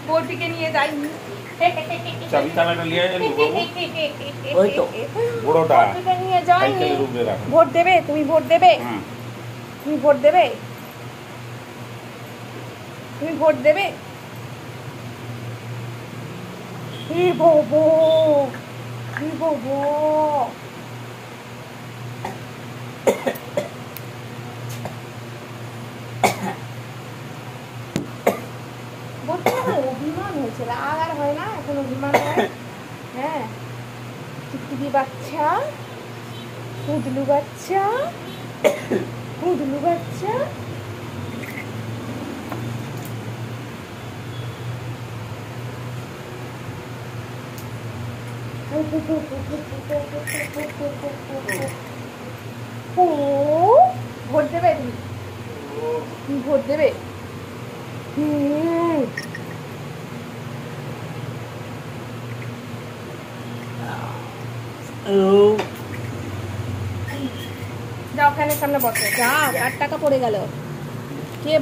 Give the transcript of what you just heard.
বউটিকে নিয়ে যাইনি। চাবি তালাটা নিয়ে যাবেন বাবু। ওই তো বড়টা বউটিকে নিয়ে যাইনি। সাইকেলের উপরে রাখো। ভোট দেবে? তুমি ভোট দেবে? তুমি ভোট দেবে? তুমি ভোট দেবে? হে বাবা, হে বাবা। অভিমান হয়েছে, রাগ আর হয় না, এখন অভিমান হয়। হ্যাঁ, টিকটিকি বাচ্চা, পুদলু বাচ্চা, পুদলু বাচ্চা। ভোট দেবে? তুমি ভোট দেবে? যাও, ফ্যানের সামনে বসো, যাও। 8 টাকা পড়ে গেল। কে